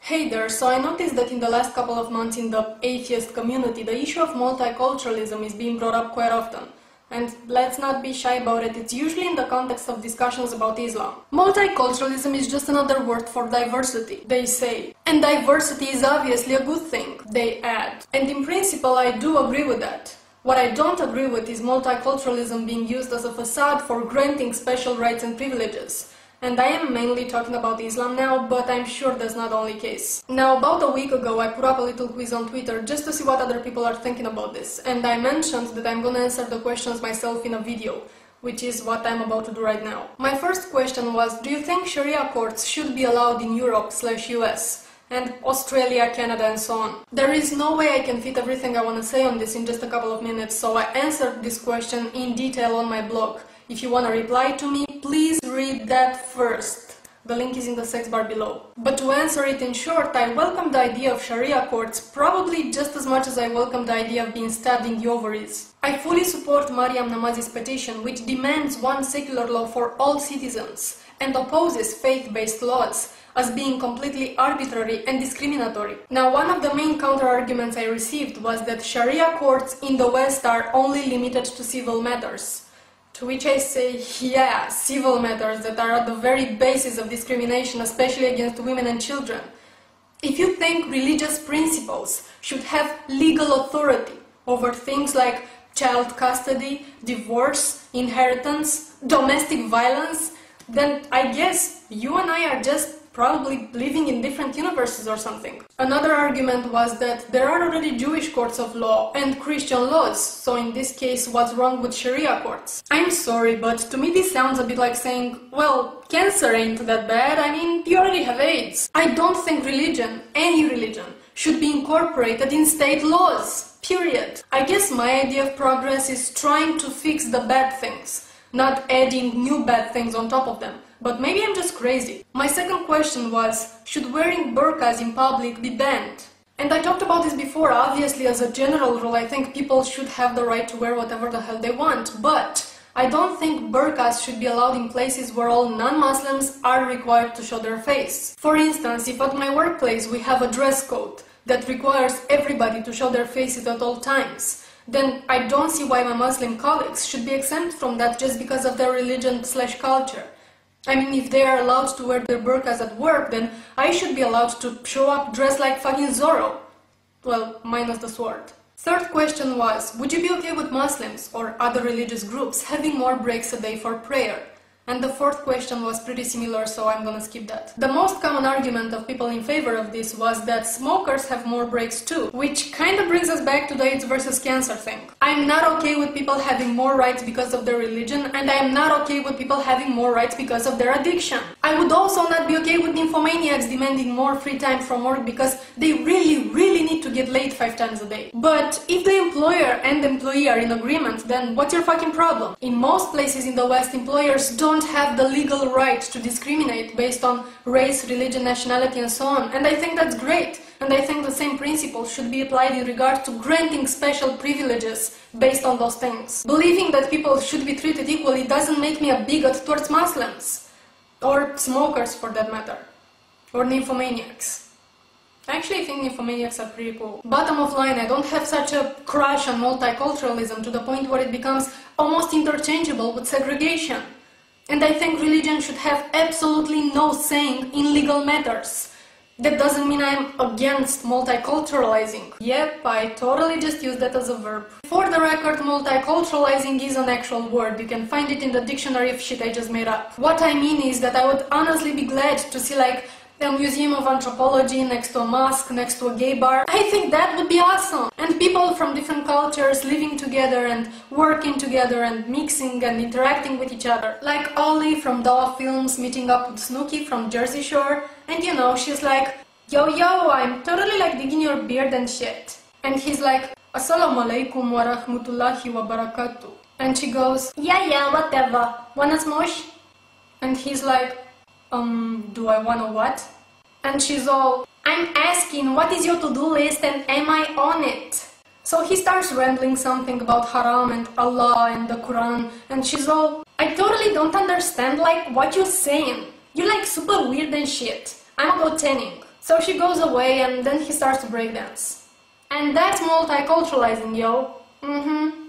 Hey there, so I noticed that in the last couple of months in the atheist community, the issue of multiculturalism is being brought up quite often. And let's not be shy about it, it's usually in the context of discussions about Islam. Multiculturalism is just another word for diversity, they say. And diversity is obviously a good thing, they add. And in principle, I do agree with that. What I don't agree with is multiculturalism being used as a facade for granting special rights and privileges. And I am mainly talking about Islam now, but I'm sure that's not the only case. Now, about a week ago, I put up a little quiz on Twitter just to see what other people are thinking about this, and I mentioned that I'm gonna answer the questions myself in a video, which is what I'm about to do right now. My first question was, do you think Sharia courts should be allowed in Europe/US? And Australia, Canada, and so on. There is no way I can fit everything I want to say on this in just a couple of minutes, so I answered this question in detail on my blog. If you want to reply to me, please read that first. The link is in the sex bar below. But to answer it in short, I welcome the idea of Sharia courts probably just as much as I welcome the idea of being stabbed in the ovaries. I fully support Mariam Namazi's petition, which demands one secular law for all citizens and opposes faith-based laws as being completely arbitrary and discriminatory. Now, one of the main counter-arguments I received was that Sharia courts in the West are only limited to civil matters. To which I say, yeah, civil matters that are at the very basis of discrimination, especially against women and children. If you think religious principles should have legal authority over things like child custody, divorce, inheritance, domestic violence, then I guess you and I are just probably living in different universes or something. Another argument was that there are already Jewish courts of law and Christian laws, so in this case, what's wrong with Sharia courts? I'm sorry, but to me this sounds a bit like saying, well, cancer ain't that bad, I mean, you already have AIDS. I don't think religion, any religion, should be incorporated in state laws, period. I guess my idea of progress is trying to fix the bad things, not adding new bad things on top of them. But maybe I'm just crazy. My second question was, should wearing burqas in public be banned? And I talked about this before, obviously as a general rule I think people should have the right to wear whatever the hell they want, but I don't think burqas should be allowed in places where all non-Muslims are required to show their face. For instance, if at my workplace we have a dress code that requires everybody to show their faces at all times, then I don't see why my Muslim colleagues should be exempt from that just because of their religion/culture. I mean, if they are allowed to wear their burqas at work, then I should be allowed to show up dressed like fucking Zorro. Well, minus the sword. Third question was, would you be okay with Muslims or other religious groups having more breaks a day for prayer? And the fourth question was pretty similar, so I'm gonna skip that. The most common argument of people in favor of this was that smokers have more breaks too, which kinda brings us back to the AIDS versus cancer thing. I'm not okay with people having more rights because of their religion, and I am not okay with people having more rights because of their addiction. I would also not be okay with nymphomaniacs demanding more free time from work because they really need to get laid 5 times a day. But if the employer and employee are in agreement, then what's your fucking problem? In most places in the West, employers don't have the legal right to discriminate based on race, religion, nationality and so on, and I think that's great, and I think the same principle should be applied in regard to granting special privileges based on those things. Believing that people should be treated equally doesn't make me a bigot towards Muslims, or smokers for that matter, or nymphomaniacs. Actually, I think nymphomaniacs are pretty cool. Bottom of line, I don't have such a crush on multiculturalism to the point where it becomes almost interchangeable with segregation. And I think religion should have absolutely no saying in legal matters. That doesn't mean I'm against multiculturalizing. Yep, I totally just used that as a verb. For the record, multiculturalizing is an actual word. You can find it in the dictionary of shit I just made up. What I mean is that I would honestly be glad to see like a museum of anthropology next to a mosque, next to a gay bar. I think that would be awesome. And people from different cultures living together and working together and mixing and interacting with each other. Like Ollie from Doll Films meeting up with Snooki from Jersey Shore. And you know, she's like, yo, I'm totally like digging your beard and shit. And he's like, Assalamu alaikum wa rahmatullahi wa barakatuh. And she goes, yeah, whatever. Wanna smosh? And he's like, do I wanna what? And she's all, I'm asking, what is your to-do list and am I on it? So he starts rambling something about haram and Allah and the Quran, and she's all, I totally don't understand like what you're saying. You're like super weird and shit. I'm about tanning. So she goes away and then he starts to breakdance. And that's multiculturalizing, yo. Mm-hmm.